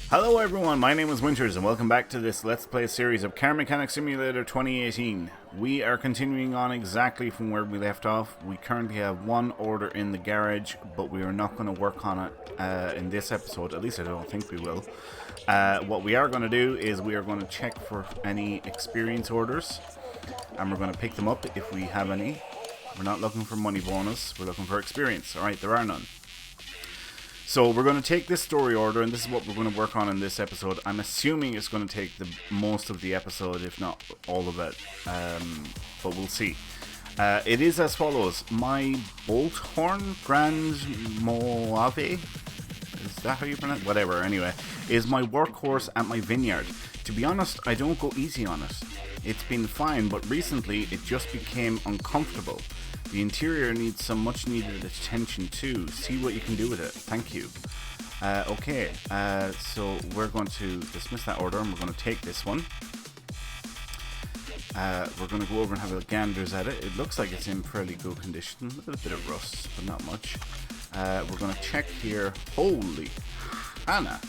Hello everyone, my name is Winters and welcome back to this Let's Play series of Car Mechanic Simulator 2018. We are continuing on exactly from where we left off. We currently have one order in the garage, but we are not going to work on it in this episode, at least I don't think we will. What we are going to do is we are going to check for any experience orders, and we're going to pick them up if we have any. We're not looking for money bonus, we're looking for experience. Alright, there are none. So we're going to take this story order, and this is what we're going to work on in this episode. I'm assuming it's going to take the most of the episode, if not all of it, but we'll see. It is as follows. My Bolthorn Grand Moave, is that how you pronounce it? Whatever, anyway, is my workhorse at my vineyard. To be honest, I don't go easy on it. It's been fine, but recently it just became uncomfortable. The interior needs some much needed attention too. See what you can do with it. Thank you. Okay, so we're going to dismiss that order and we're going to take this one. We're going to go over and have a ganders at it. It looks like it's in fairly good condition. A little bit of rust, but not much. We're going to check here. Holy Hannah.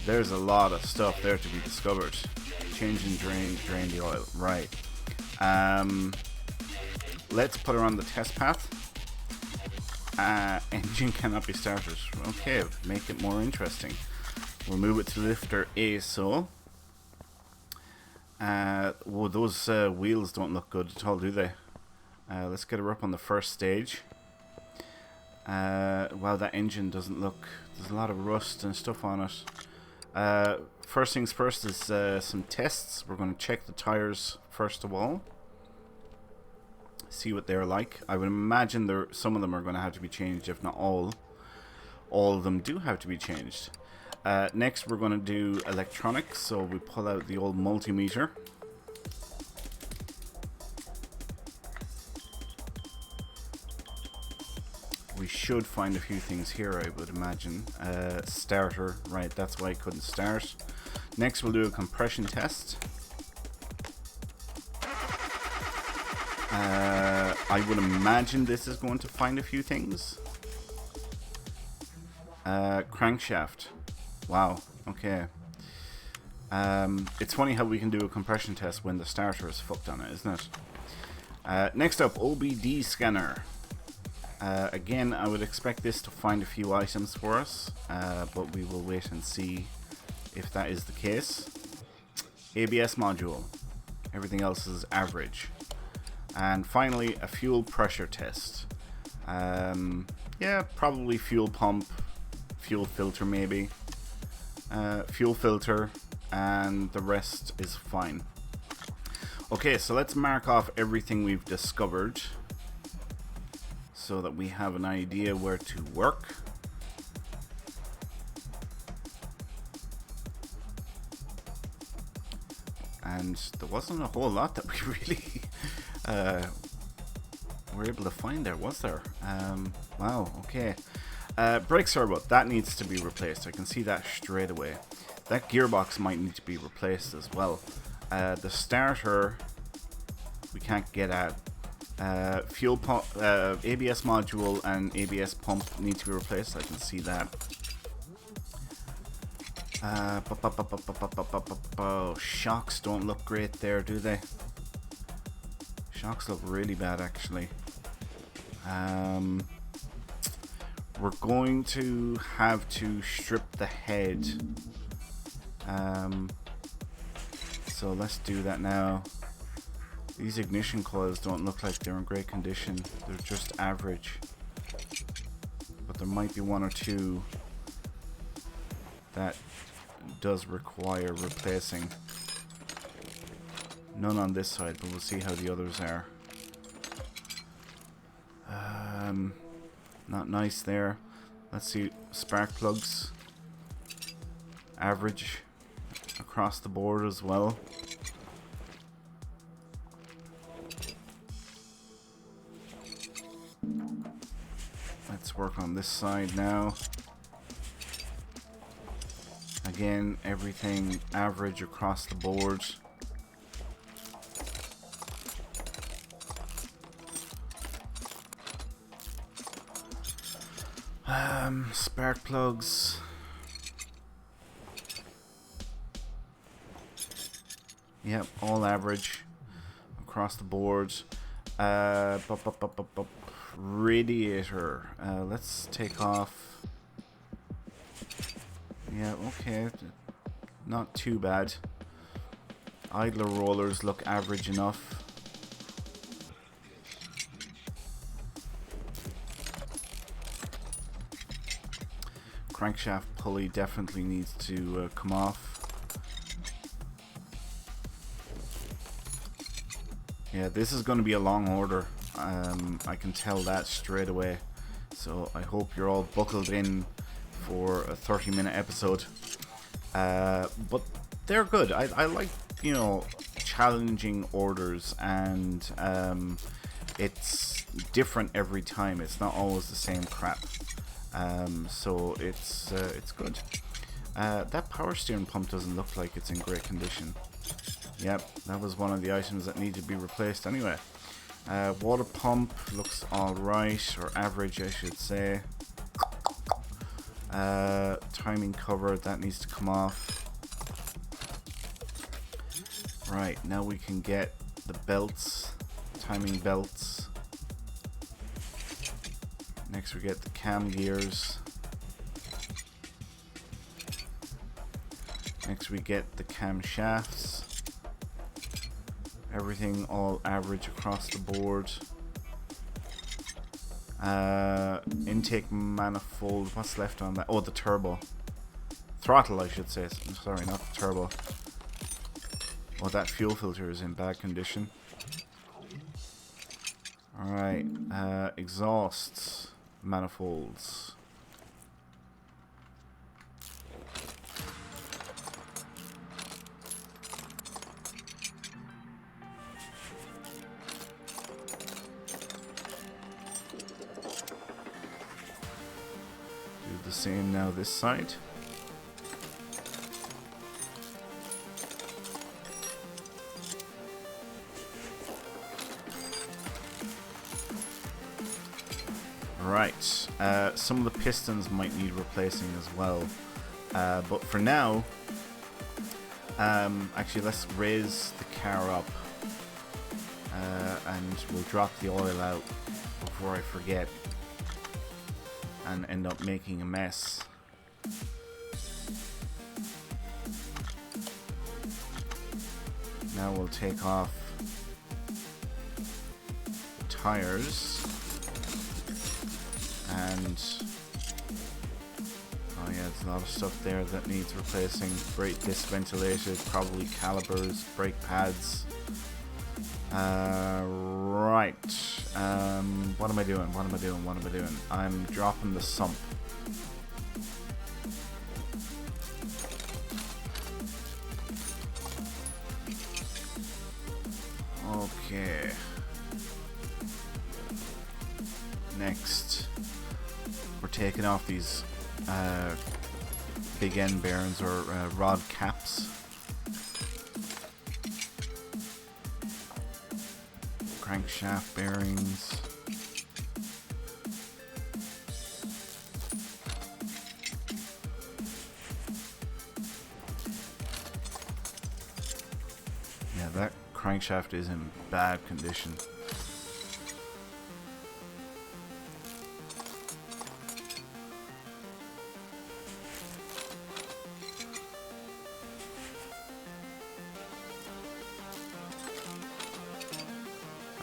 There's a lot of stuff there to be discovered. Change and drain the oil. Right. Let's put her on the test path. Engine cannot be started. Okay, make it more interesting. We'll move it to lifter ASO. Whoa, those wheels don't look good at all, do they? Let's get her up on the first stage. Wow, that engine doesn't look... There's a lot of rust and stuff on it. First things first is some tests. We're going to check the tires first of all. See what they're like. I would imagine some of them are going to have to be changed, if not all. All of them do have to be changed. Next we're going to do electronics, so we pull out the old multimeter. We should find a few things here, I would imagine. Starter, right, that's why I couldn't start. Next we'll do a compression test. I would imagine this is going to find a few things. Crankshaft. Wow, okay. It's funny how we can do a compression test when the starter is fucked on it, isn't it? Next up, Obd Scanner. Again, I would expect this to find a few items for us, but we will wait and see if that is the case. ABS module. Everything else is average. And finally, a fuel pressure test. Yeah, probably fuel pump, fuel filter maybe. Fuel filter, and the rest is fine. Okay, so let's mark off everything we've discovered so that we have an idea where to work. And there wasn't a whole lot that we really were able to find there, was there? Wow, okay. Brake servo, that needs to be replaced. I can see that straight away. That gearbox might need to be replaced as well. The starter, we can't get at. Fuel pump, ABS module and ABS pump need to be replaced. I can see that. Shocks don't look great there, do they? Shocks look really bad, actually. We're going to have to strip the head. So let's do that now. These ignition coils don't look like they're in great condition. They're just average. But there might be one or two that does require replacing. None on this side, but we'll see how the others are. Not nice there. Let's see, spark plugs. Average across the board as well. Let's work on this side now. Again, everything average across the board. Spark plugs. Yep, all average across the board. Radiator. Let's take off. Yeah, okay. Not too bad. Idler rollers look average enough. Crankshaft pulley definitely needs to come off. Yeah, this is going to be a long order. I can tell that straight away. So I hope you're all buckled in for a 30-minute episode. But they're good. I like, you know, challenging orders, and it's different every time. It's not always the same crap. So it's good. That power steering pump doesn't look like it's in great condition. Yep, that was one of the items that needed to be replaced anyway. Water pump looks alright, or average I should say. Timing cover, that needs to come off. Right, now we can get the belts, timing belts. Next we get the cam gears. Next we get the camshafts. Everything all average across the board. Intake manifold. What's left on that? Oh, the turbo. Throttle, I should say. Sorry, not the turbo. Oh, that fuel filter is in bad condition. Alright. Exhausts. Manifolds. The same now this side. Right, some of the pistons might need replacing as well, but for now, actually let's raise the car up, and we'll drop the oil out before I forget and end up making a mess. Now we'll take off the tires, and oh yeah, there's a lot of stuff there that needs replacing. Brake disc ventilated, probably calipers, brake pads. Right. What am I doing? I'm dropping the sump. Okay. Next, we're taking off these big end bearings, or rod caps. Crankshaft bearings. Yeah, that crankshaft is in bad condition.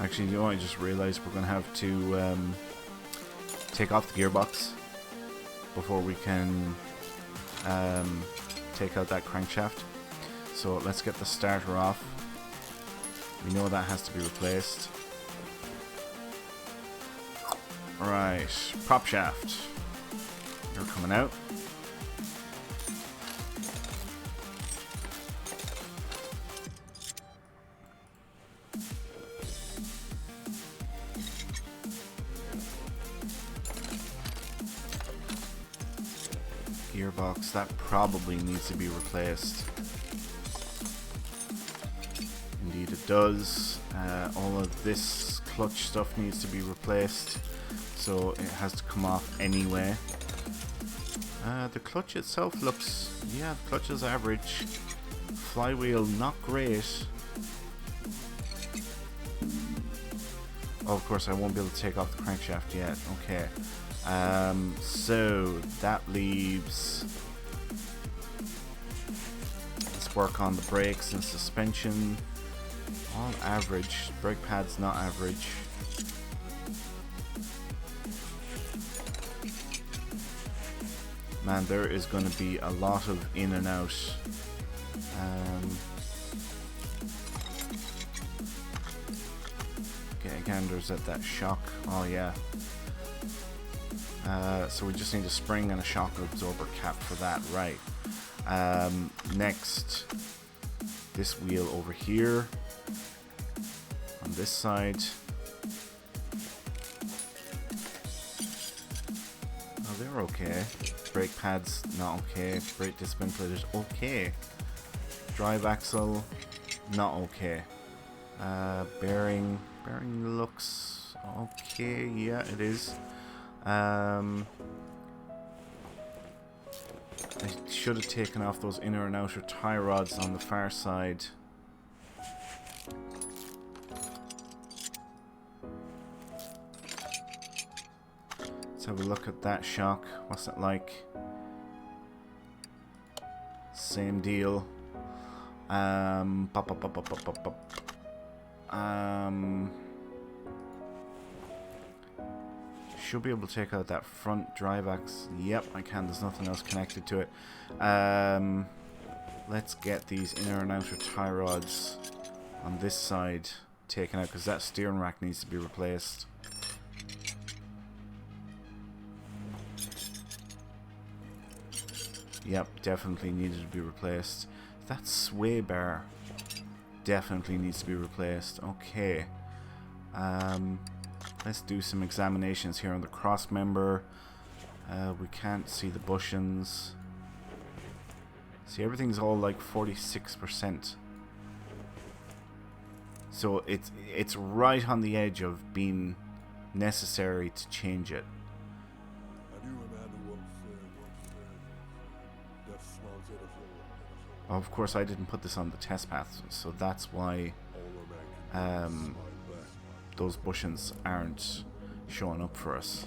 Actually, you know, I just realized we're going to have to take off the gearbox before we can take out that crankshaft. So let's get the starter off. We know that has to be replaced. Right, prop shaft. You're coming out. Gearbox, that probably needs to be replaced. Indeed it does. All of this clutch stuff needs to be replaced, so it has to come off anyway. The clutch itself looks, yeah, the clutch is average. Flywheel, not great. Oh, of course, I won't be able to take off the crankshaft yet. Okay. So that leaves. Let's work on the brakes and suspension. All average. Brake pads not average. Man, there is going to be a lot of in and out. Okay, again, there's that shock. Oh yeah. So we just need a spring and a shock absorber cap for that, right? Next, this wheel over here on this side. Oh, they're okay. Brake pads not okay. Brake disc ventilators okay. Drive axle not okay. Bearing looks okay. Yeah, it is. I should have taken off those inner and outer tie rods on the far side. Let's have a look at that shock. What's it like? Same deal. Should be able to take out that front drive axle. Yep, I can. There's nothing else connected to it. Let's get these inner and outer tie rods on this side taken out, because that steering rack needs to be replaced. Yep, definitely needed to be replaced. That sway bar definitely needs to be replaced. Okay. Let's do some examinations here on the cross member. We can't see the bushings. See, everything's all like 46%. So it's right on the edge of being necessary to change it. Oh, of course, I didn't put this on the test path, so that's why those bushings aren't showing up for us.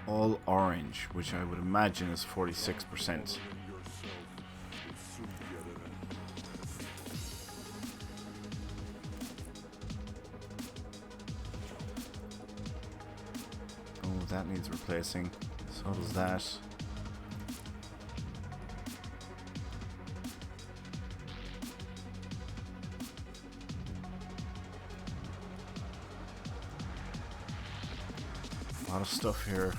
All orange, which I would imagine is 46%. That needs replacing. So does that. A lot of stuff here.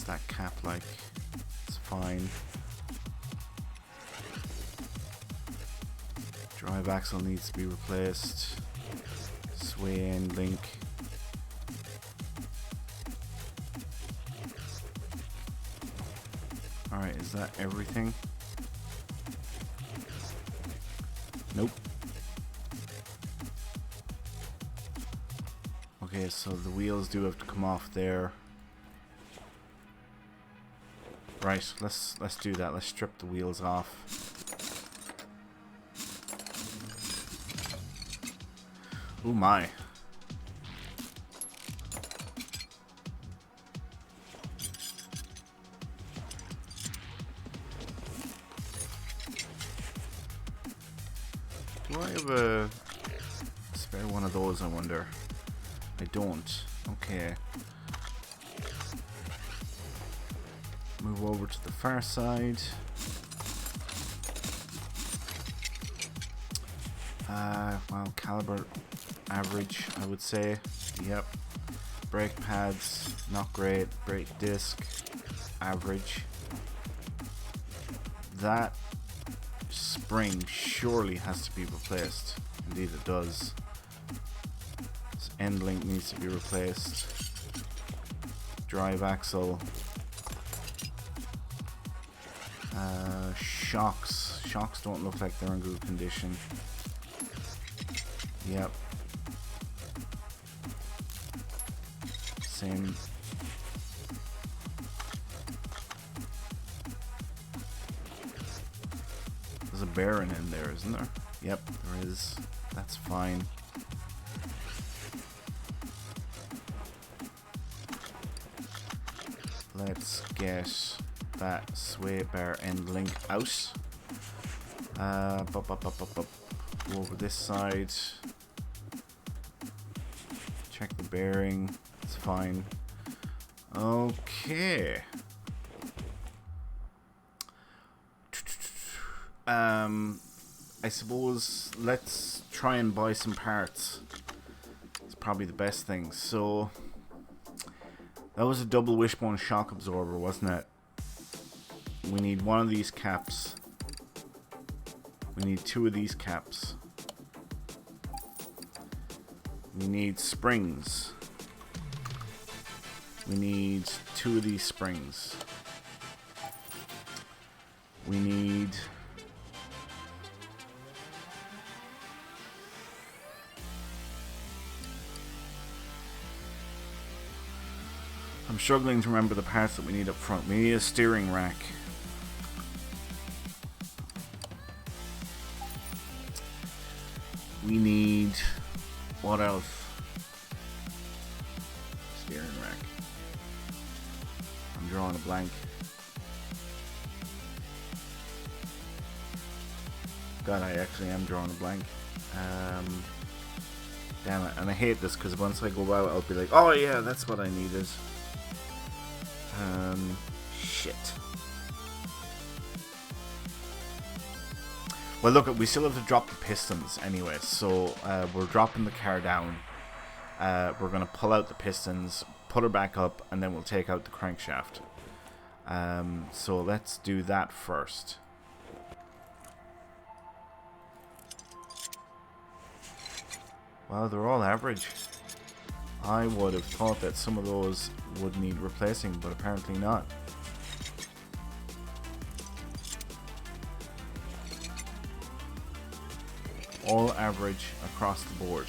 That cap like? It's fine. Drive axle needs to be replaced. Sway end link. Alright, is that everything? Nope. Okay, so the wheels do have to come off there. Right, let's do that. Let's strip the wheels off. Oh my. Do I have a spare one of those, I wonder? I don't. Okay. Move over to the far side. Well, caliber average, I would say. Yep. Brake pads, not great. Brake disc, average. That spring surely has to be replaced. Indeed it does. This end link needs to be replaced. Drive axle. Shocks. Shocks don't look like they're in good condition. Yep. Same. There's a bearing in there, isn't there? Yep, there is. That's fine. Let's get that sway bar end link out. Over this side. Check the bearing. It's fine. Okay. I suppose let's try and buy some parts. It's probably the best thing. So that was a double wishbone shock absorber, wasn't it? We need one of these caps. We need two of these caps. We need springs. We need two of these springs. We need I'm struggling to remember the parts that we need up front. We need a steering rack. We need... what else? Steering rack. I'm drawing a blank. God, I actually am drawing a blank. Damn it. And I hate this because once I go out, I'll be like, oh yeah, that's what I needed. Shit. Well, look, we still have to drop the pistons anyway, so we're dropping the car down. We're going to pull out the pistons, put her back up, and then we'll take out the crankshaft. So let's do that first. Well, they're all average. I would have thought that some of those would need replacing, but apparently not. All average across the board.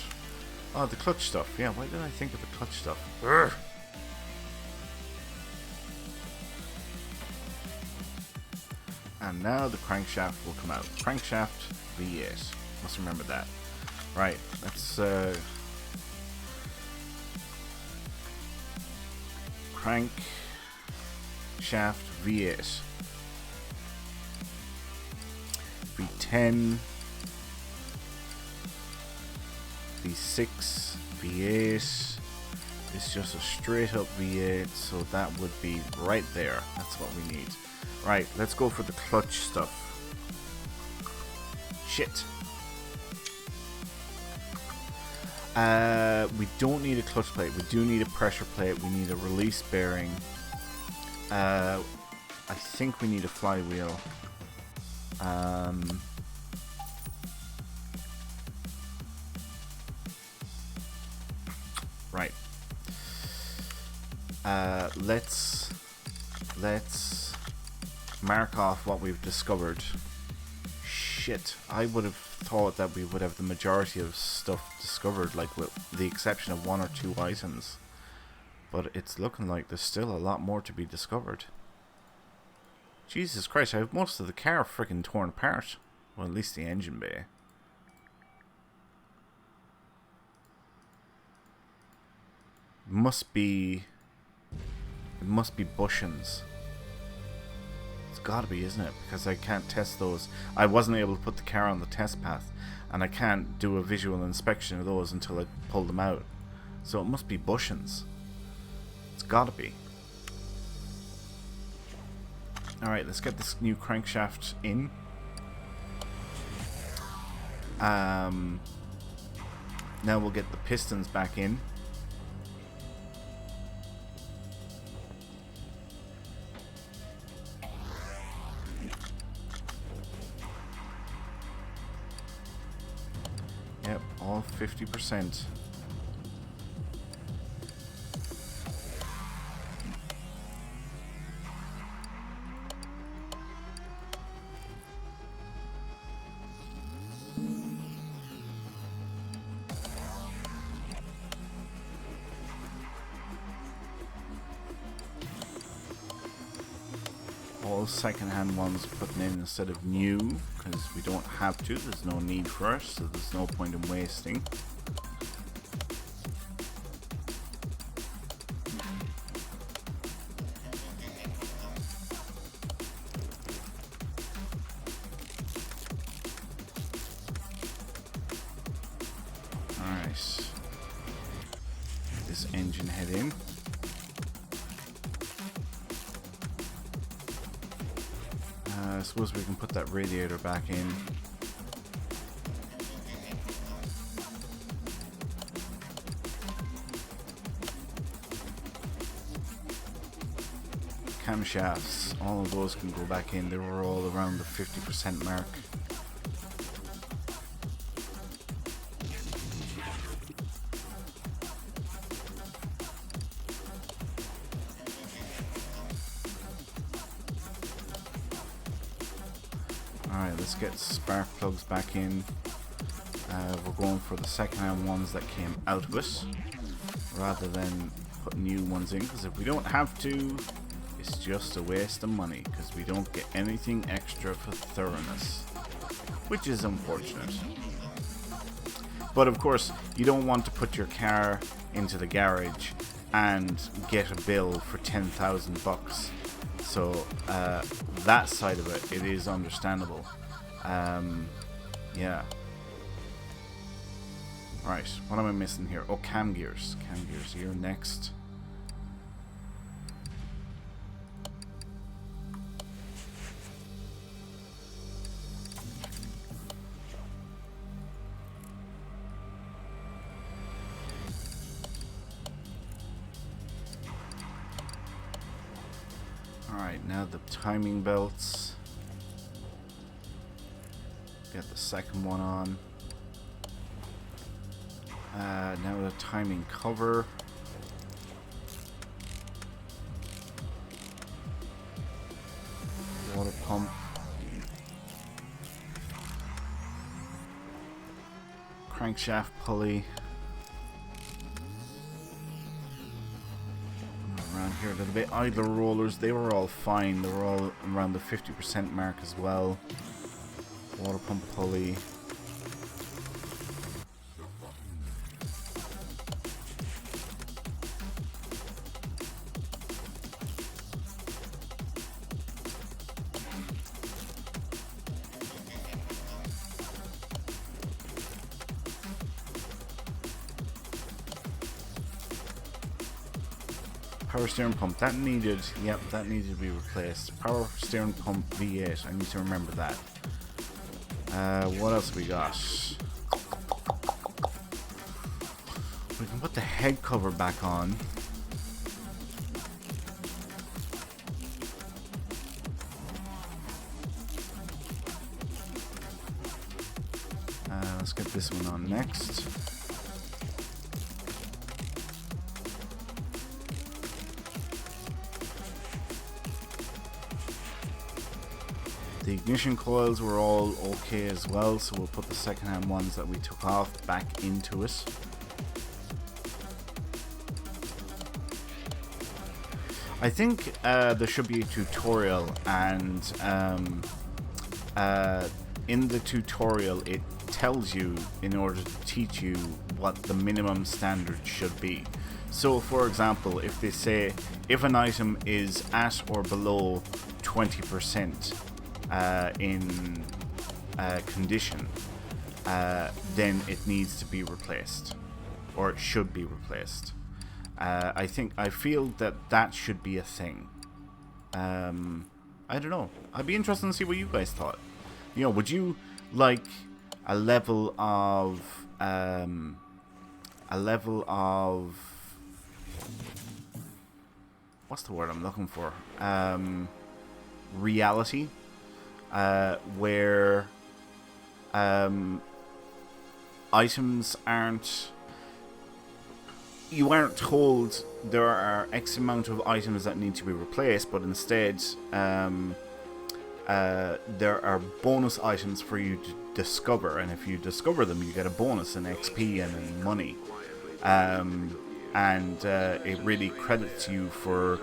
Oh, the clutch stuff. Yeah, why did I think of the clutch stuff? Urgh. And now the crankshaft will come out. Crankshaft V8. Must remember that. Right, let's crankshaft V8. V10, V6, V8. It's just a straight up V8, so that would be right there. That's what we need. Right, let's go for the clutch stuff. Shit. We don't need a clutch plate. We do need a pressure plate. We need a release bearing. I think we need a flywheel. Right. Let's mark off what we've discovered. Shit, I would have thought that we would have the majority of stuff discovered, like with the exception of one or two items. But it's looking like there's still a lot more to be discovered. Jesus Christ, I have most of the car freaking torn apart. Well, at least the engine bay. It must be bushings. It's gotta be, isn't it? Because I can't test those. I wasn't able to put the car on the test path, and I can't do a visual inspection of those until I pull them out. So it must be bushings. It's gotta be. Alright, let's get this new crankshaft in. Now we'll get the pistons back in. all 50%. All second-hand ones putting in instead of new, because we don't have to. There's no need for it, so there's no point in wasting. Alright. This engine head in. I suppose we can put that radiator back in. Camshafts, all of those can go back in. They were all around the 50% mark. Alright, let's get spark plugs back in. We're going for the second-hand ones that came out of it, rather than put new ones in, because if we don't have to, it's just a waste of money, because we don't get anything extra for thoroughness, which is unfortunate. But of course, you don't want to put your car into the garage and get a bill for 10,000 bucks. So that side of it, it is understandable. Yeah. Right, what am I missing here? Oh, cam gears. Cam gears here next. Alright, now the timing belts. Get the second one on. Now the timing cover. Water pump. Crankshaft pulley. Around here a little bit. Idler rollers, they were all fine. They were all around the 50% mark as well. Water pump pulley. Power steering pump, that needed, yep, that needed to be replaced. Power steering pump V8, I need to remember that. What else we got? We can put the head cover back on. Let's get this one on next. The ignition coils were all okay as well, so we'll put the second-hand ones that we took off back into it. I think there should be a tutorial, and in the tutorial it tells you, in order to teach you, what the minimum standard should be. So for example, if they say if an item is at or below 20% in condition, then it needs to be replaced, or it should be replaced. I feel that should be a thing. I don't know. I'd be interested to see what you guys thought. You know, would you like a level of what's the word I'm looking for? Reality. Where items aren't... You aren't told there are X amount of items that need to be replaced, but instead there are bonus items for you to discover, and if you discover them, you get a bonus in XP and in money. And it really credits you for,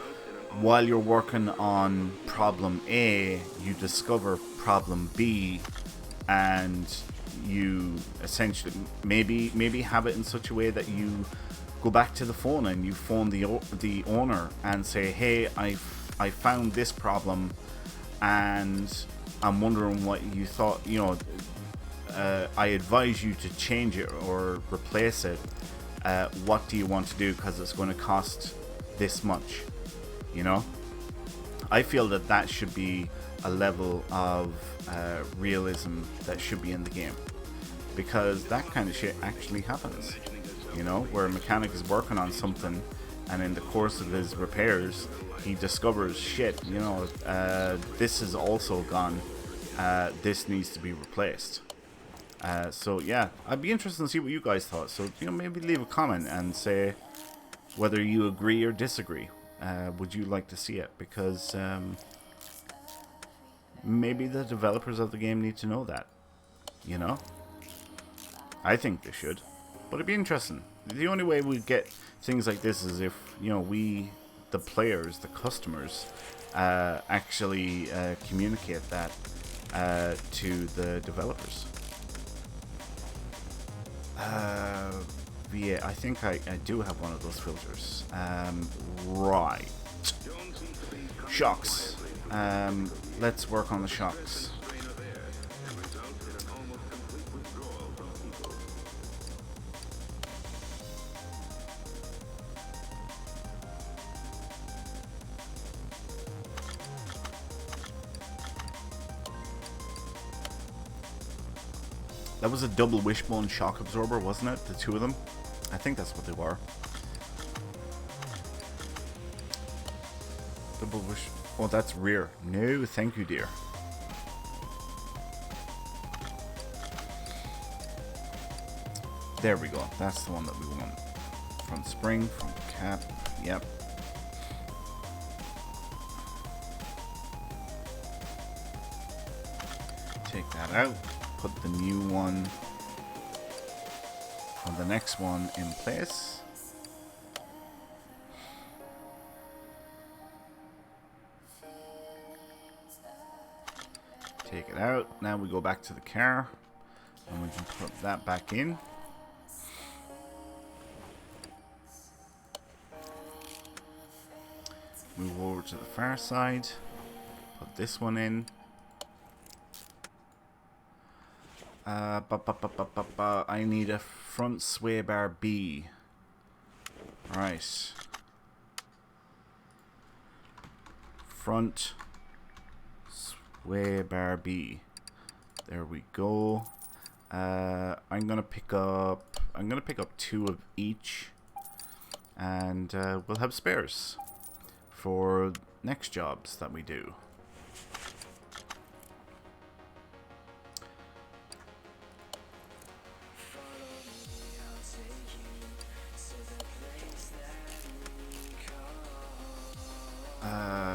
while you're working on problem A, you discover problem B, and you essentially maybe have it in such a way that you go back to the phone and you phone the owner and say, hey, I found this problem and I'm wondering what you thought, you know, I advise you to change it or replace it. What do you want to do, because it's going to cost this much, you know? I feel that should be a level of realism that should be in the game, because that kind of shit actually happens, you know, where a mechanic is working on something and in the course of his repairs he discovers, shit, you know, this is also gone, this needs to be replaced. So yeah, I'd be interested to see what you guys thought. So, you know, maybe leave a comment and say whether you agree or disagree. Would you like to see it? Because maybe the developers of the game need to know that, you know? I think they should, but it'd be interesting. The only way we get things like this is if, you know, we, the players, the customers, actually communicate that to the developers. Yeah, I think I do have one of those filters. Right. Shocks. Let's work on the shocks. That was a double wishbone shock absorber, wasn't it? The two of them? I think that's what they were. Double wish... Oh, that's rear. No, thank you, dear. There we go. That's the one that we want. Front spring, front cap. Yep. Take that out. Put the new one on the next one in place. Take it out. Now we go back to the car and we can put that back in. Move over to the far side. Put this one in. I need a front sway bar B. Right. Front sway bar B. There we go. I'm gonna pick up two of each, and we'll have spares for next jobs that we do.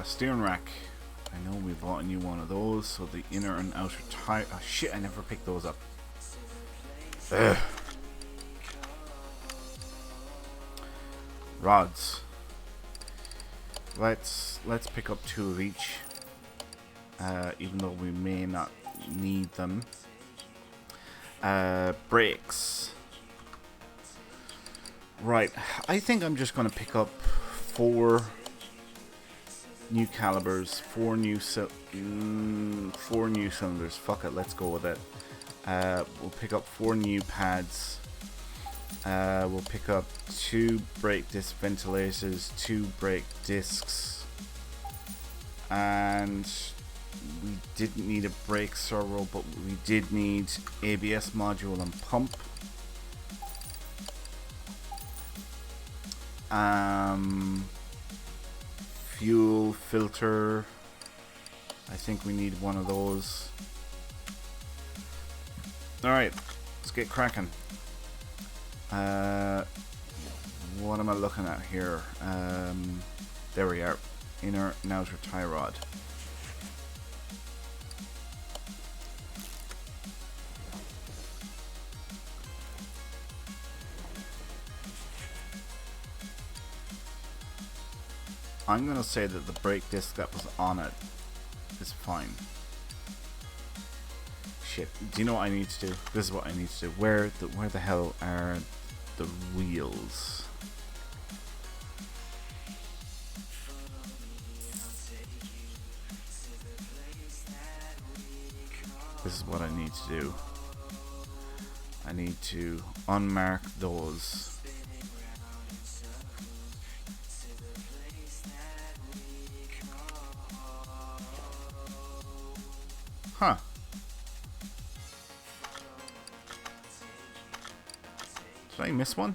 Steering rack. I know we bought a new one of those, so the inner and outer tire. Oh shit, I never picked those up. Ugh. Rods. Let's pick up two of each, even though we may not need them. Brakes. Right, I think I'm just going to pick up 4 new calibers, 4 new cylinders. Fuck it, let's go with it. We'll pick up 4 new pads. We'll pick up 2 brake disc ventilators, 2 brake discs, and we didn't need a brake servo, but we did need ABS module and pump. Fuel filter, I think we need one of those. Alright, let's get cracking. What am I looking at here? There we are. Inner and outer tie rod. I'm gonna say that the brake disc that was on it is fine. Shit. Do you know what I need to do? This is what I need to do. Where the hell are the wheels? This is what I need to do. I need to unmark those. Huh. Did I miss one?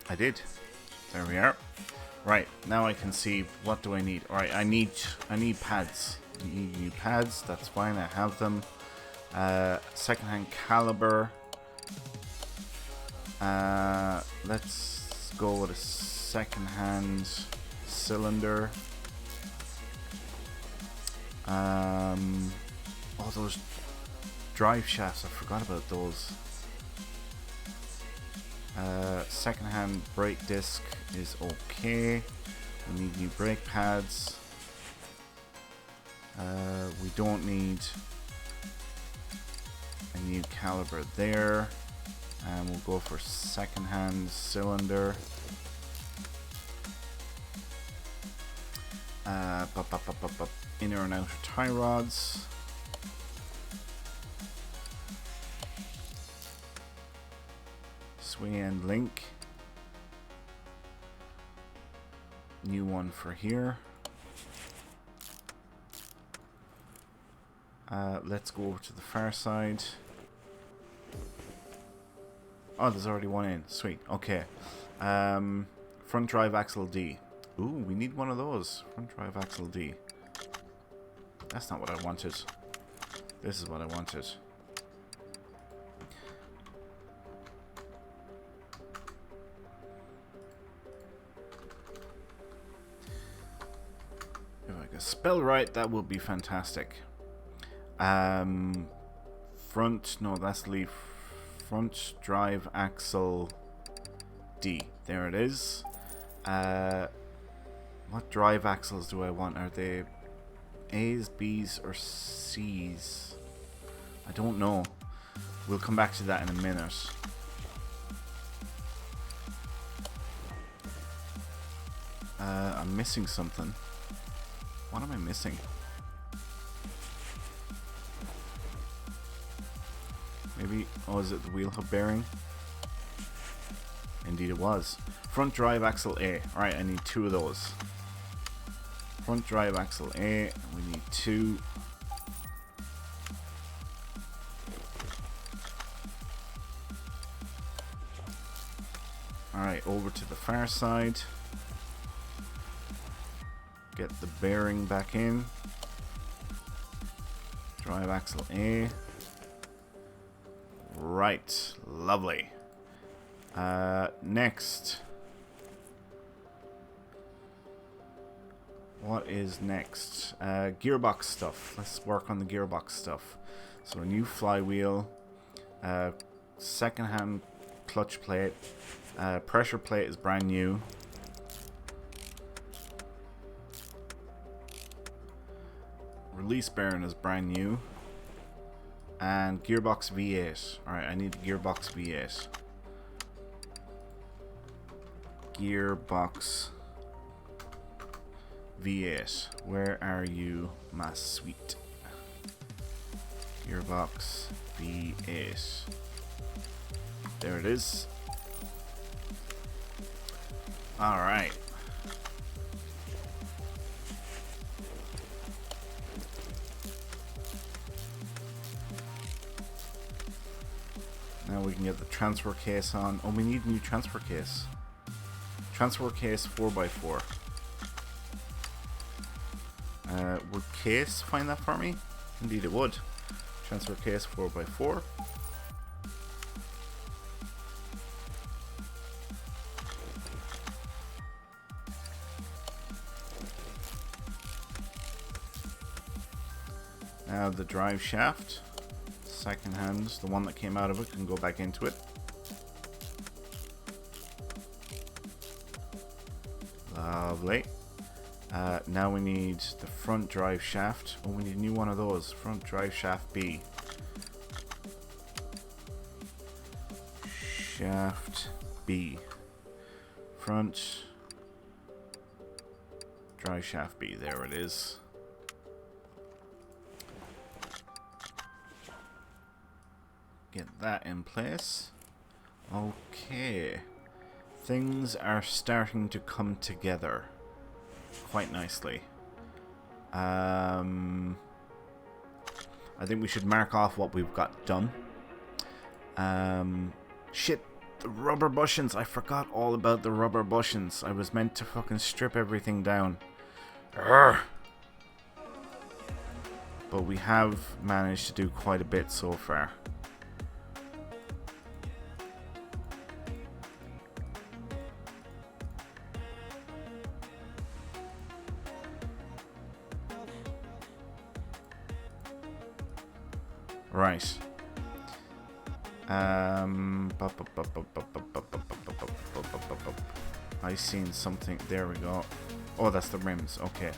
I did. There we are. Right, now I can see what do I need. Alright, I need pads. I need new pads, that's fine, I have them. Secondhand caliber. Let's go with a secondhand cylinder. Oh, those drive shafts, I forgot about those. Secondhand brake disc is okay. We need new brake pads. We don't need a new caliber there. And we'll go for secondhand cylinder. Inner and outer tie rods. Sway end link. New one for here. Let's go over to the far side. Oh, there's already one in. Sweet. Okay. Front drive axle D. Ooh, we need one of those. Front drive axle D. That's not what I wanted. This is what I wanted. If I can spell right, that would be fantastic. Front, no, that's leaf. Front drive axle D. There it is. What drive axles do I want? Are they A's, B's, or C's? I don't know. We'll come back to that in a minute. I'm missing something. What am I missing? Maybe, oh, is it the wheel hub bearing? Indeed it was. Front drive axle A. Alright, I need two of those. Front drive axle A, we need two. Alright, over to the far side. Get the bearing back in. Drive axle A. Right, lovely. Next. What is next? Gearbox stuff. Let's work on the gearbox stuff. So a new flywheel, second-hand clutch plate, pressure plate is brand new. Release bearing is brand new. And gearbox V8. Alright, I need the gearbox V8. Gearbox V8. Where are you, my sweet? Gearbox V8. There it is. Alright. Now we can get the transfer case on. Oh, we need a new transfer case. Transfer case 4x4. Would Case find that for me? Indeed it would. Transfer case 4x4. Now the drive shaft, second hand, the one that came out of it can go back into it. Lovely. Now we need the front drive shaft. Oh, we need a new one of those. Front drive shaft B. Shaft B. Front drive shaft B. There it is. Get that in place. Okay. Things are starting to come together quite nicely. I think we should mark off what we've got done. Shit, the rubber bushings. I forgot all about the rubber bushings. I was meant to fucking strip everything down. Urgh. But we have managed to do quite a bit so far. Right. I seen something. There we go. Oh, that's the rims. Okay.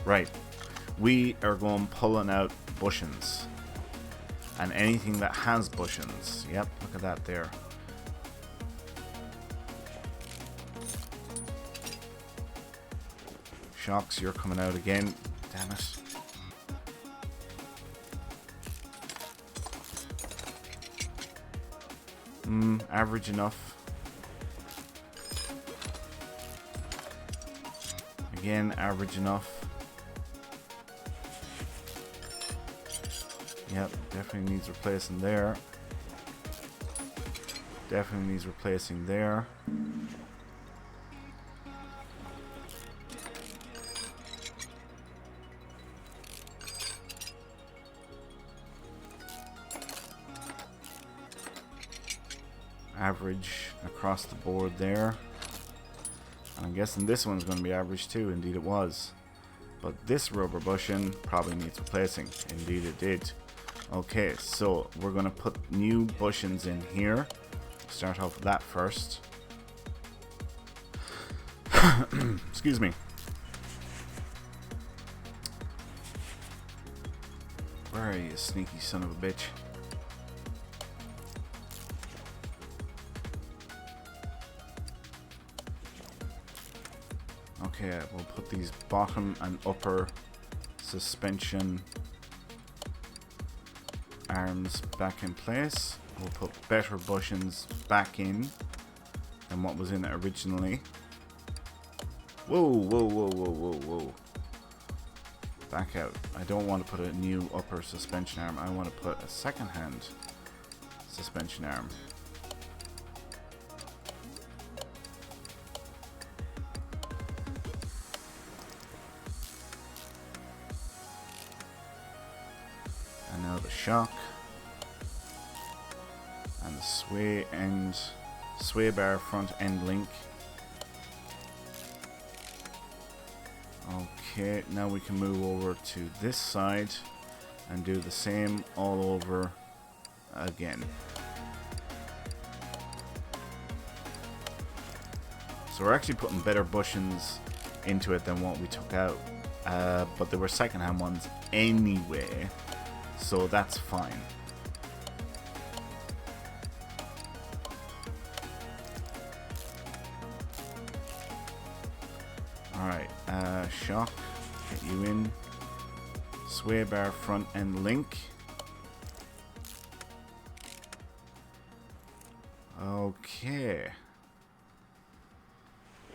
Right. We are going pulling out bushings. And anything that has bushings. Yep, look at that there. Shocks, you're coming out again. Damn it. Average enough. Again, average enough. Yep, definitely needs replacing there. Definitely needs replacing there. Average across the board there. And I'm guessing this one's going to be average too. Indeed it was. But this rubber bushing probably needs replacing. Indeed it did. Okay, so we're going to put new bushings in here. Start off with that first. Excuse me. Where are you, sneaky son of a bitch? Okay, we'll put these bottom and upper suspension arms back in place. We'll put better bushings back in than what was in it originally. Whoa, whoa, whoa, whoa, whoa, whoa. Back out. I don't want to put a new upper suspension arm. I want to put a second-hand suspension arm. Now the shock and the sway bar front end link. Okay, now we can move over to this side and do the same all over again. So we're actually putting better bushings into it than what we took out, but there were second-hand ones anyway. So that's fine. Alright, shock, get you in. Sway bar front end link. Okay.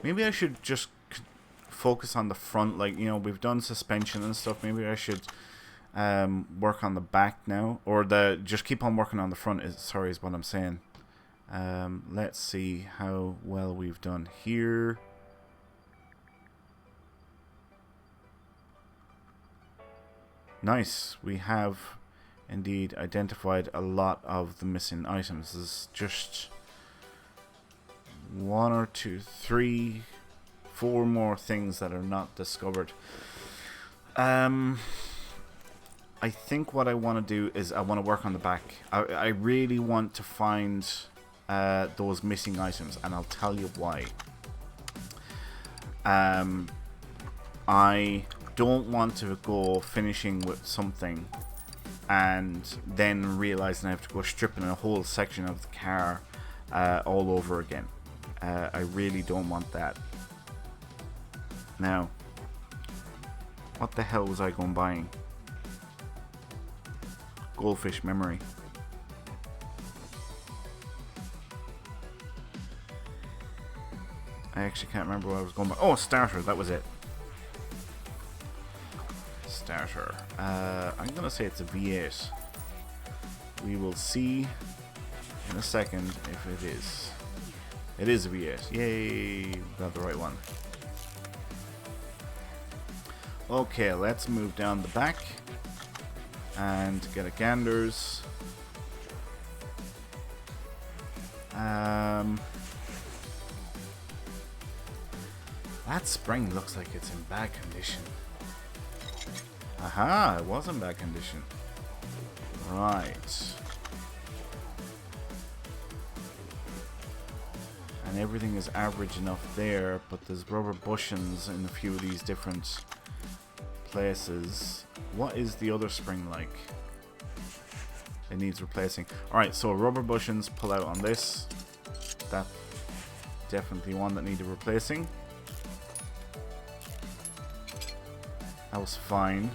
Maybe I should just focus on the front, like, you know, we've done suspension and stuff. Maybe I should work on the back now, or just keep on working on the front is what I'm saying. Let's see how well we've done here. Nice. We have indeed identified a lot of the missing items. There's just 1 or 2, 3, 4 more things that are not discovered. I think what I want to do is I want to work on the back. I really want to find those missing items, and I'll tell you why. I don't want to go finishing with something and then realizing I have to go stripping a whole section of the car all over again. I really don't want that. Now, what the hell was I going buying? Goldfish memory. I actually can't remember what I was going by. Oh, starter, that was it. Starter. I'm gonna say it's a V8. We will see in a second if it is. It is a V8. Yay! Got the right one. Okay, let's move down the back and get a ganders. That spring looks like it's in bad condition. Aha, it was in bad condition. Right. And everything is average enough there, but there's rubber bushings in a few of these different places. What is the other spring like? It needs replacing. Alright, so rubber bushings pull out on this. That definitely one that needed replacing. That was fine.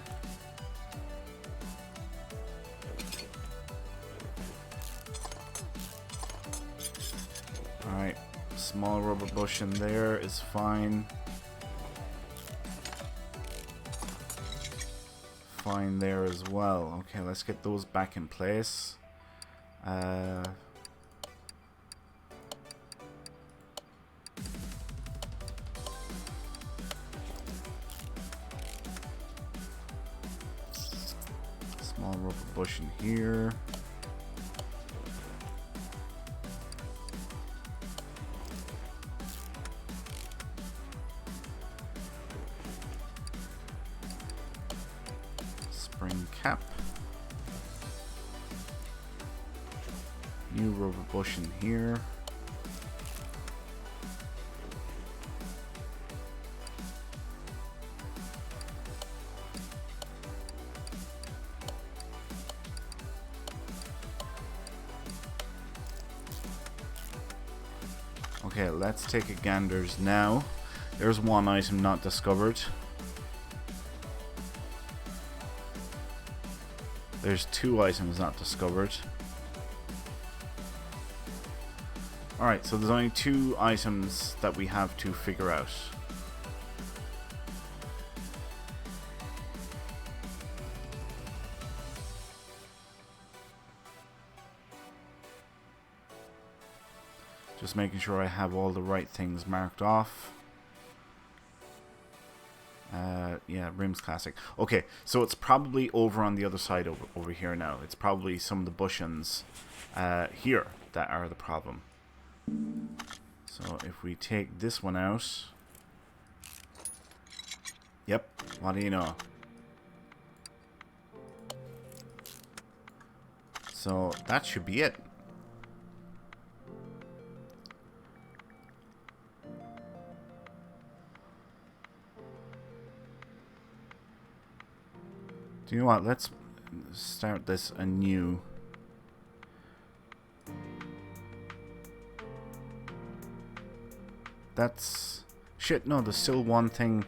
Alright, small rubber bushing there is fine. Fine there as well. Okay, let's get those back in place. Small rubber bushing here. Spring cap. New rubber bushing here. Okay, let's take a ganders now. There's one item not discovered. There's 2 items not discovered. Alright, so there's only 2 items that we have to figure out. Just making sure I have all the right things marked off. Yeah, rims classic. Okay, so it's probably over on the other side over here now. It's probably some of the bushings here that are the problem. So if we take this one out. Yep, what do you know? So that should be it. Do you know what? Let's start this anew. That's... Shit, no, there's still one thing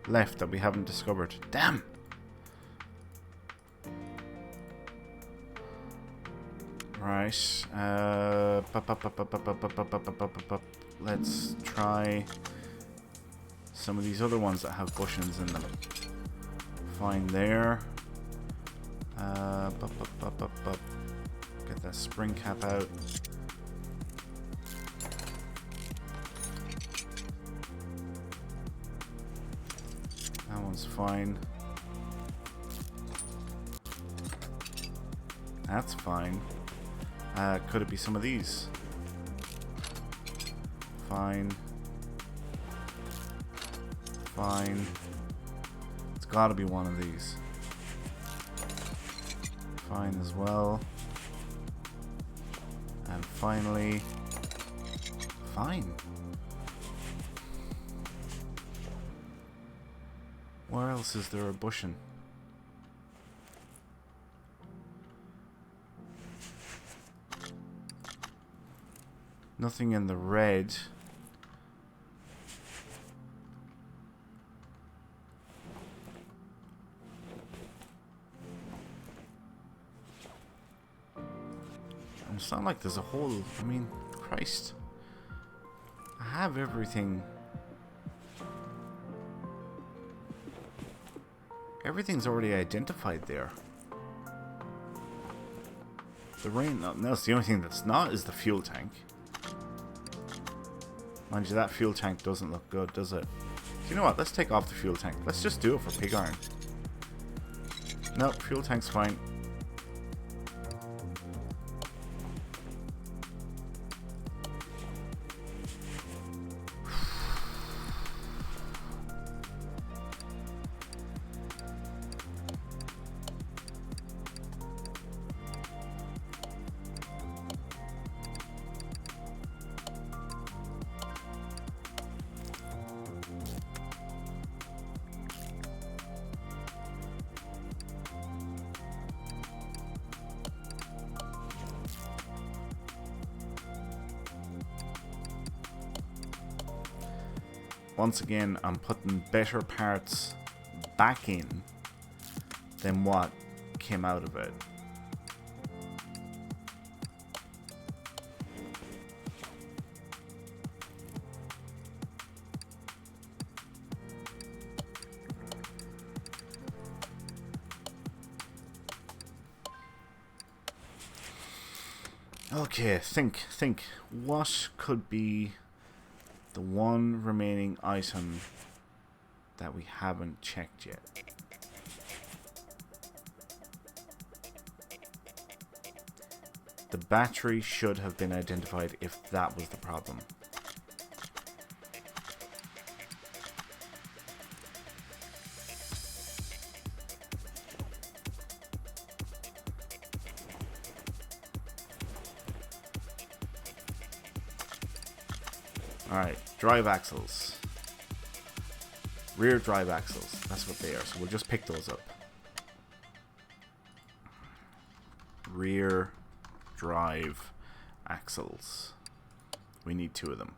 left that we haven't discovered. Damn! Right. Let's try some of these other ones that have bushings in them. Fine there. Get that spring cap out. That one's fine. That's fine. Could it be some of these? Fine. Fine. It's gotta be one of these. Fine as well. And finally, fine. Where else is there a bushing? Nothing in the red. And it's not like there's a hole. I mean, Christ. I have everything. Everything's already identified there. The rain, no, that's the only thing that's not is the fuel tank. Mind you, that fuel tank doesn't look good, does it? You know what? Let's take off the fuel tank. Let's just do it for pig iron. Nope, fuel tank's fine. Once again, I'm putting better parts back in than what came out of it. Okay, think. What could be the one remaining item that we haven't checked yet? The battery should have been identified if that was the problem. Alright, drive axles. Rear drive axles. That's what they are. So we'll just pick those up. Rear drive axles. We need 2 of them.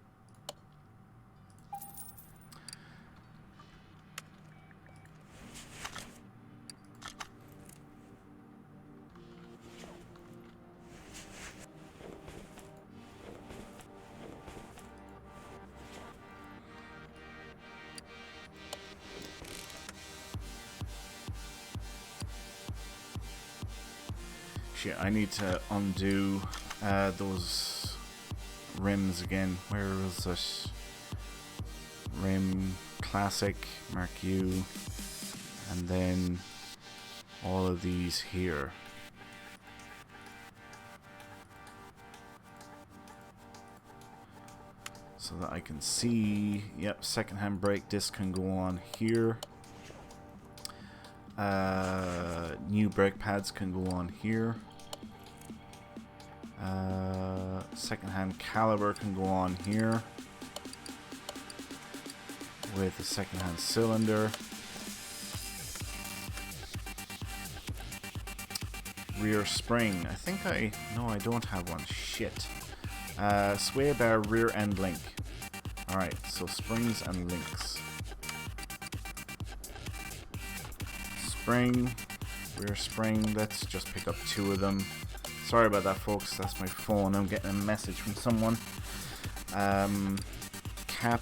Shit, I need to undo those rims again. Where was it? Rim Classic, Mark U, and then all of these here. So that I can see, yep, second-hand brake disc can go on here. New brake pads can go on here. Second-hand caliper can go on here with a second-hand cylinder. Rear spring. I think no, I don't have one. Shit. Sway bar rear end link. Alright, so springs and links. Spring, rear spring. Let's just pick up 2 of them. Sorry about that, folks. That's my phone. I'm getting a message from someone. Cap.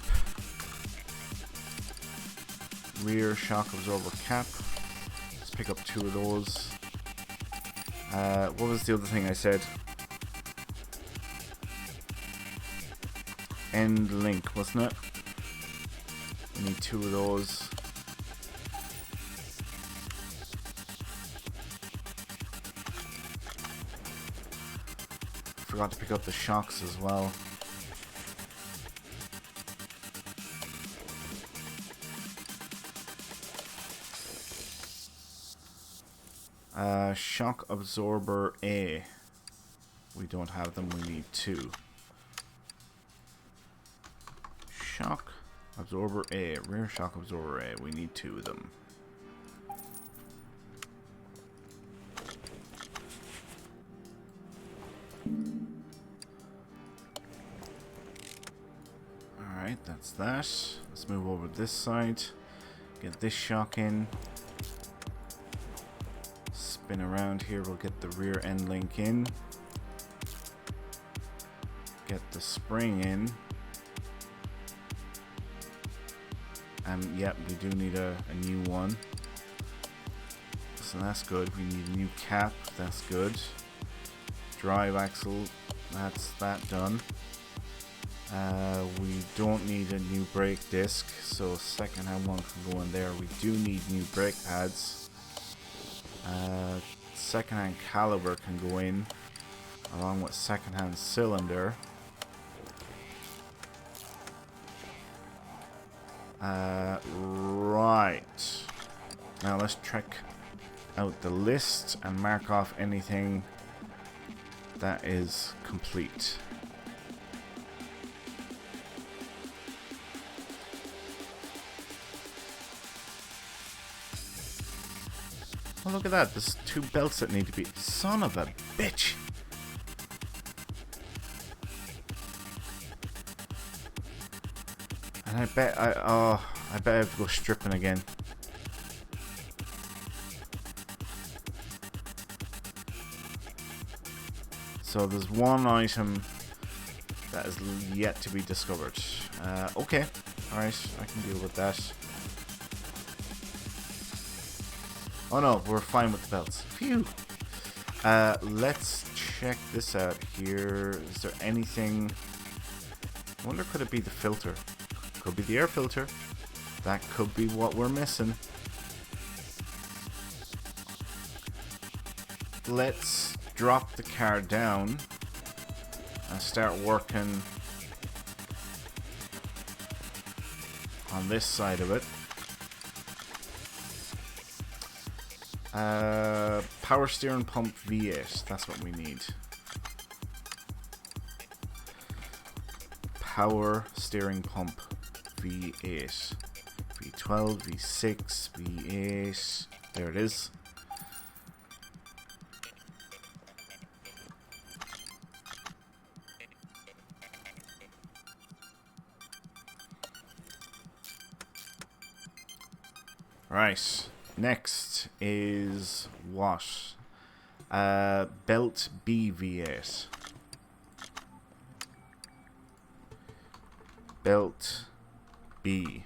Rear shock absorber cap. Let's pick up 2 of those. What was the other thing I said? End link, wasn't it? We need 2 of those. forgot to pick up the shocks as well. Shock absorber A. We don't have them, we need 2. Shock absorber A, rear shock absorber A, we need 2 of them. Alright, that's that. Let's move over to this side. Get this shock in. Spin around here, we'll get the rear end link in. Get the spring in. Yep, we do need a new one. So that's good. We need a new cap. That's good. Drive axle. That's that done. We don't need a new brake disc, so second-hand one can go in there. We do need new brake pads. Second-hand caliber can go in along with second-hand cylinder. Right. Now let's check out the list and mark off anything that is complete. Oh, look at that. There's 2 belts that need to be... Son of a bitch! And I bet I have to go stripping again. So there's one item that is yet to be discovered. Okay. Alright, I can deal with that. Oh no, we're fine with the belts. Phew. Let's check this out here. Is there anything... I wonder, could it be the filter? Could be the air filter. That could be what we're missing. Let's drop the car down and start working on this side of it. Power steering pump V8. That's what we need. Power steering pump V8. V12, V6, V8. There it is. Right. Next is what? Belt B V8. Belt B.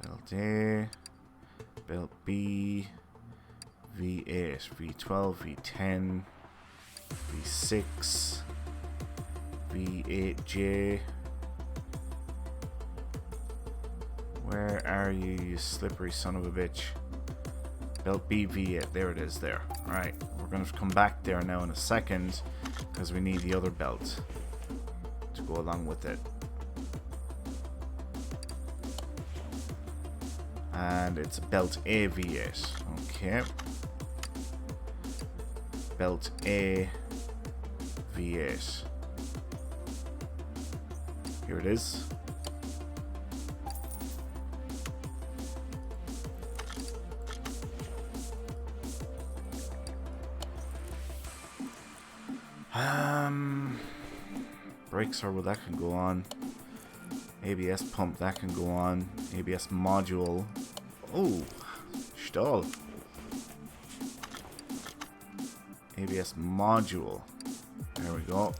Belt A. Belt B. V8. V12, V10, V6, V8J. Where are you, you slippery son of a bitch? Belt B V8. There it is there. Alright, we're going to come back there now in a second because we need the other belt to go along with it. And it's belt A V8. Okay. Belt A V8. Here it is. Brake servo, that can go on. ABS pump, that can go on. ABS module. Oh, stall. ABS module. There we go.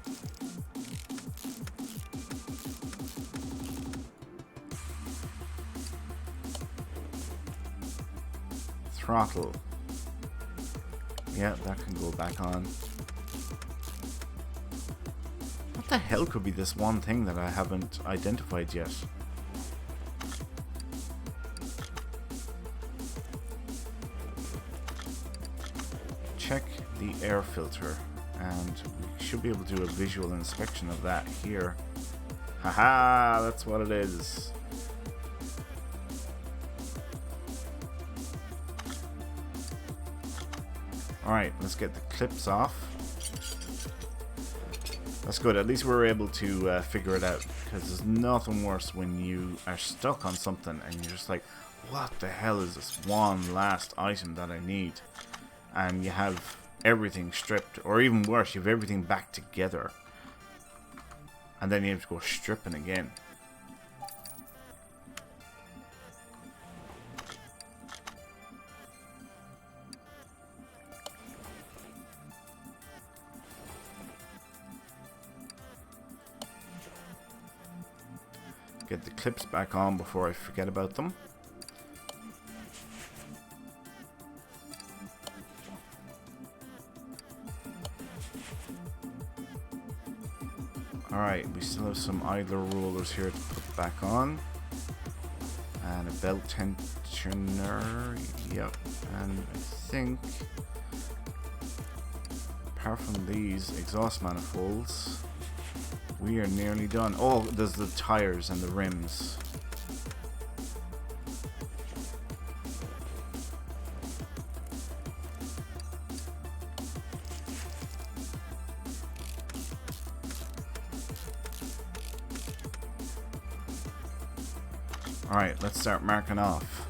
Throttle. Yeah, that can go back on. What the hell could be this one thing that I haven't identified yet? the air filter, and we should be able to do a visual inspection of that here. Haha, that's what it is. Alright, let's get the clips off. That's good, at least we were able to figure it out, because there's nothing worse when you are stuck on something and you're just like, what the hell is this one last item that I need? And you have everything stripped, or even worse, you have everything back together. And then you have to go stripping again. Get the clips back on before I forget about them. Alright, we still have some idler rollers here to put back on. And a belt tensioner. Yep. And I think, apart from these exhaust manifolds, we are nearly done. Oh, there's the tires and the rims. Alright, let's start marking off.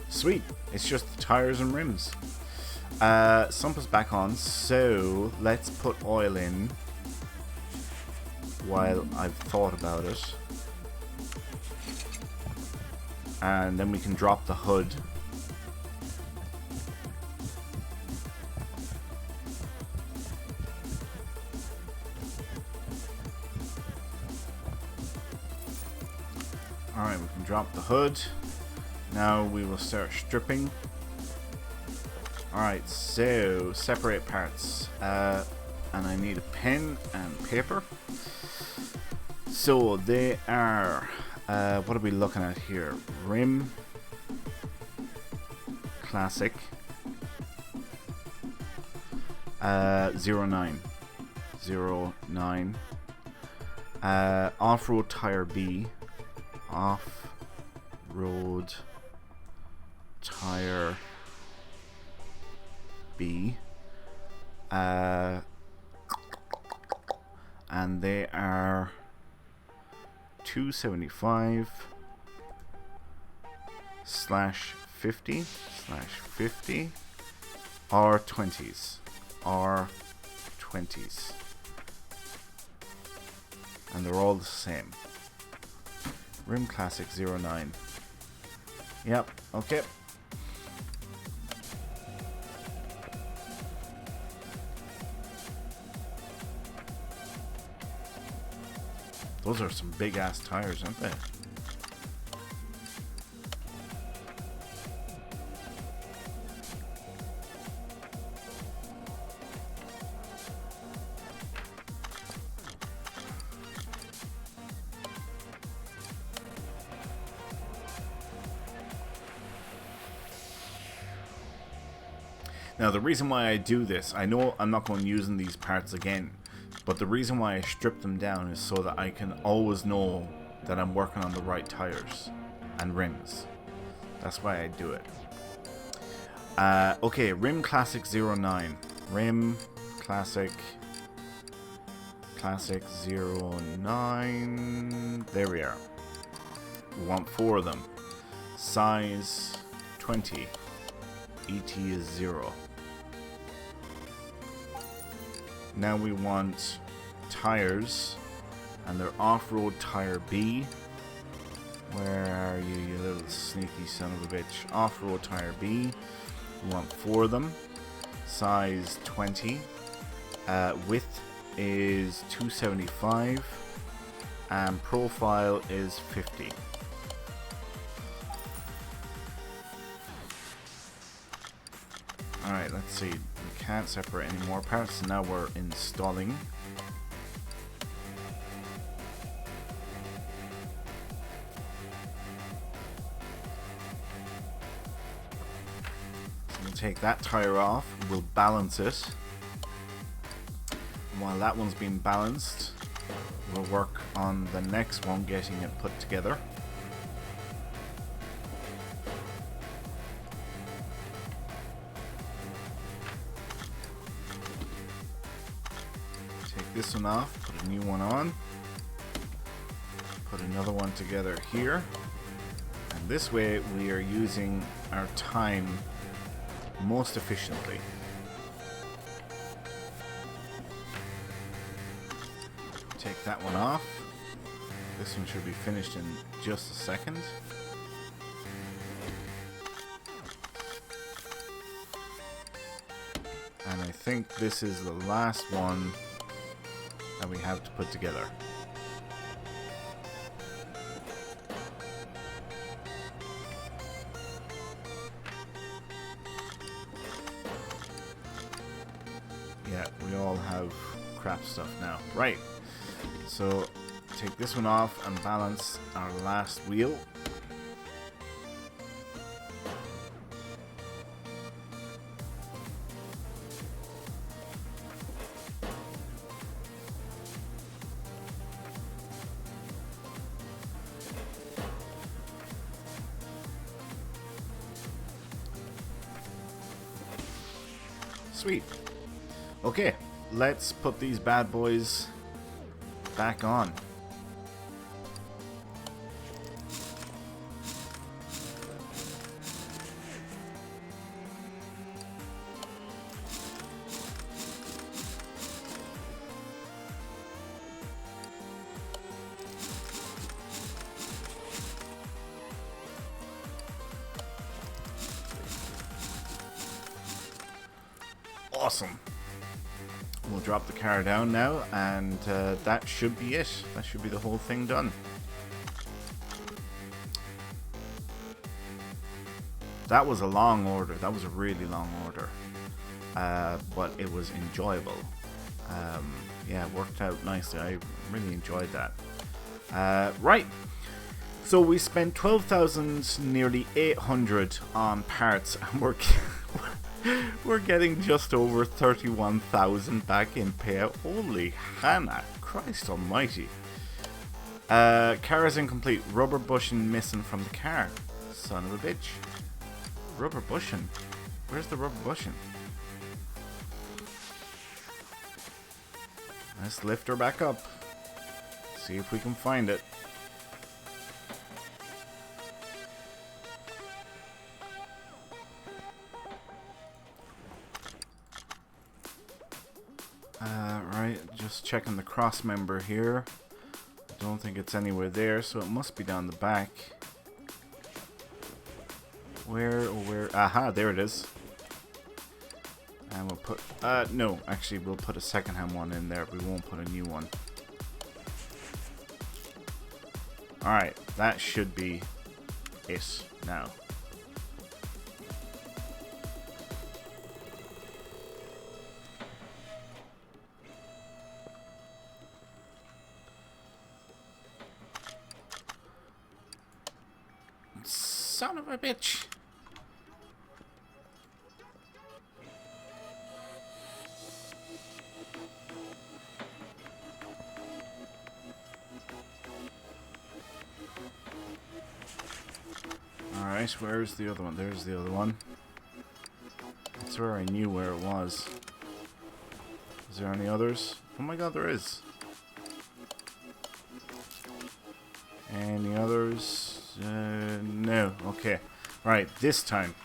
Sweet, it's just the tires and rims. Sump is back on, so let's put oil in while I've thought about it. And then we can drop the hood. Alright, we can drop the hood. Now we will start stripping. Alright, so separate parts. And I need a pen and paper. So they are... what are we looking at here? Rim Classic 09 Off-road tire B, off-road tire B, and they are 275/50/50 R20s, and they're all the same. Rim Classic 09. Yep, okay. Those are some big ass tires, aren't they? Now the reason why I do this, I know I'm not going using these parts again, but the reason why I strip them down is so that I can always know that I'm working on the right tires and rims. That's why I do it. Okay, Rim Classic 09. Rim Classic 09. There we are. We want 4 of them. Size 20. ET is 0. Now we want tires, and they're off-road tire B. Where are you, you little sneaky son of a bitch? Off-road tire B. We want 4 of them. Size 20. Width is 275, and profile is 50. Alright, let's see. We can't separate any more parts, so now we're installing. So we'll take that tire off, we'll balance it. And while that one's being balanced, we'll work on the next one, getting it put together. This one off, put a new one on, put another one together here, and this way we are using our time most efficiently. Take that one off. This one should be finished in just a second. And I think this is the last one that we have to put together. Yeah, we all have crap stuff now. Right, so take this one off and balance our last wheel. Sweet. Okay, let's put these bad boys back on. Awesome. We'll drop the car down now, and that should be it. That should be the whole thing done. That was a long order. That was a really long order. But it was enjoyable. Yeah, it worked out nicely. I really enjoyed that. Right. So we spent 12,000, nearly 800 on parts, and we're getting just over 31,000 back in payout. Holy Hannah, Christ almighty. Car is incomplete. Rubber bushing missing from the car. Son of a bitch. Rubber bushing? Where's the rubber bushing? Let's lift her back up. See if we can find it. Right, just checking the cross member here. I don't think it's anywhere there, so it must be down the back. Where? Aha, there it is. And we'll put, no, actually we'll put a second-hand one in there. We won't put a new one. Alright, that should be it now. Son of a bitch. Alright, where's the other one? There's the other one. That's where I knew where it was. Is there any others? Oh my god, there is. Any others? No. Okay. Right, this time.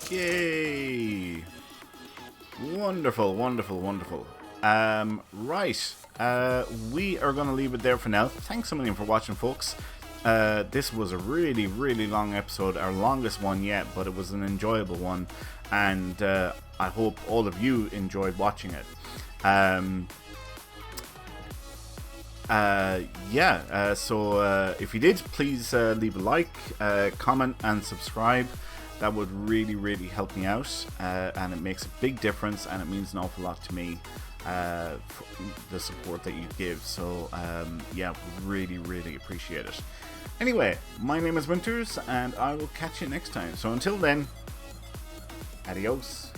Yay! Wonderful, wonderful, wonderful. Right. We are going to leave it there for now. Thanks a million for watching, folks. This was a really, really long episode, our longest one yet, but it was an enjoyable one, and I hope all of you enjoyed watching it. So if you did, please leave a like, comment and subscribe. That would really, really help me out, and it makes a big difference, and it means an awful lot to me, for the support that you give. So yeah, really, really appreciate it. Anyway, my name is Winters, and I will catch you next time. So until then, adios.